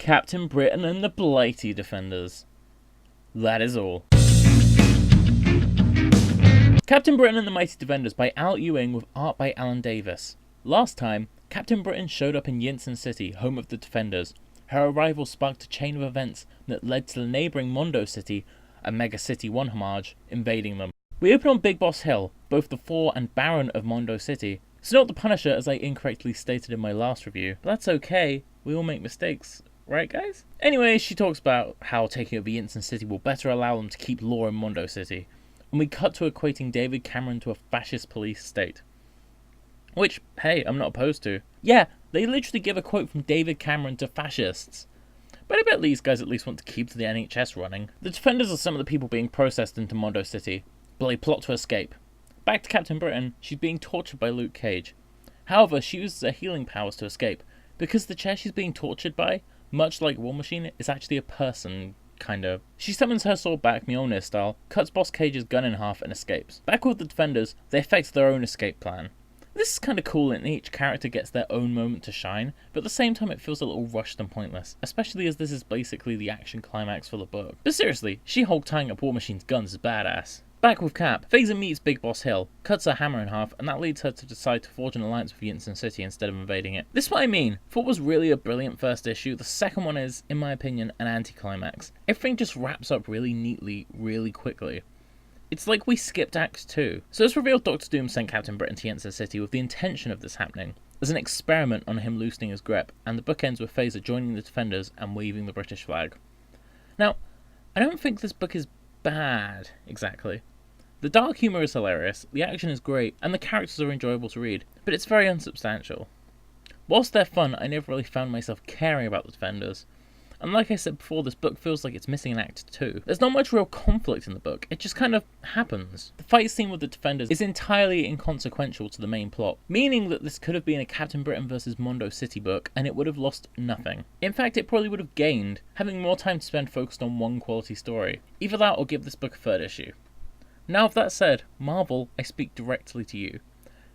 Captain Britain and the Blighty Defenders. That is all. Captain Britain and the Mighty Defenders by Al Ewing with art by Alan Davis. Last time, Captain Britain showed up in Yinsen City, home of the Defenders. Her arrival sparked a chain of events that led to the neighbouring Mondo City, a Mega City 1 homage, invading them. We open on Big Boss Hill, both the Four and Baron of Mondo City. It's not the Punisher, as I incorrectly stated in my last review, but that's okay, we all make mistakes, right guys? Anyway, she talks about how taking over Yinsen City will better allow them to keep law in Mondo City, and we cut to equating David Cameron to a fascist police state. Which, hey, I'm not opposed to. Yeah, they literally give a quote from David Cameron to fascists. But I bet these guys at least want to keep the NHS running. The Defenders are some of the people being processed into Mondo City, but they plot to escape. Back to Captain Britain, she's being tortured by Luke Cage. However, she uses her healing powers to escape, because the chair she's being tortured by, much like War Machine, is actually a person, kind of. She summons her sword back Mjolnir style, cuts Boss Cage's gun in half and escapes. Back with the Defenders, they effect their own escape plan. This is kind of cool and each character gets their own moment to shine, but at the same time it feels a little rushed and pointless, especially as this is basically the action climax for the book. But seriously, She-Hulk tying up War Machine's guns is badass. Back with Cap, Phaser meets Big Boss Hill, cuts her hammer in half, and that leads her to decide to forge an alliance with Yinsen City instead of invading it. This is what I mean. Thought was really a brilliant first issue. The second one is, in my opinion, an anticlimax. Everything just wraps up really neatly, really quickly. It's like we skipped Act 2. So it's revealed Dr. Doom sent Captain Britain to Yinsen City with the intention of this happening, as an experiment on him loosening his grip, and the book ends with Phaser joining the Defenders and waving the British flag. Now, I don't think this book is bad, exactly. The dark humour is hilarious, the action is great, and the characters are enjoyable to read, but it's very unsubstantial. Whilst they're fun, I never really found myself caring about the Defenders. And like I said before, this book feels like it's missing an Act 2. There's not much real conflict in the book, it just kind of happens. The fight scene with the Defenders is entirely inconsequential to the main plot, meaning that this could have been a Captain Britain vs Mondo City book, and it would have lost nothing. In fact, it probably would have gained, having more time to spend focused on one quality story. Either that or give this book a third issue. Now with that said, Marvel, I speak directly to you.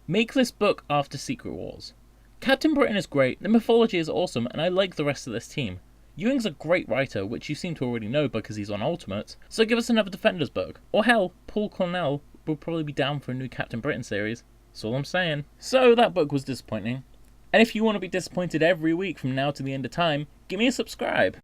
Make this book after Secret Wars. Captain Britain is great, the mythology is awesome, and I like the rest of this team. Ewing's a great writer, which you seem to already know because he's on Ultimate, so give us another Defenders book. Or hell, Paul Cornell will probably be down for a new Captain Britain series. That's all I'm saying. So that book was disappointing. And if you want to be disappointed every week from now to the end of time, give me a subscribe.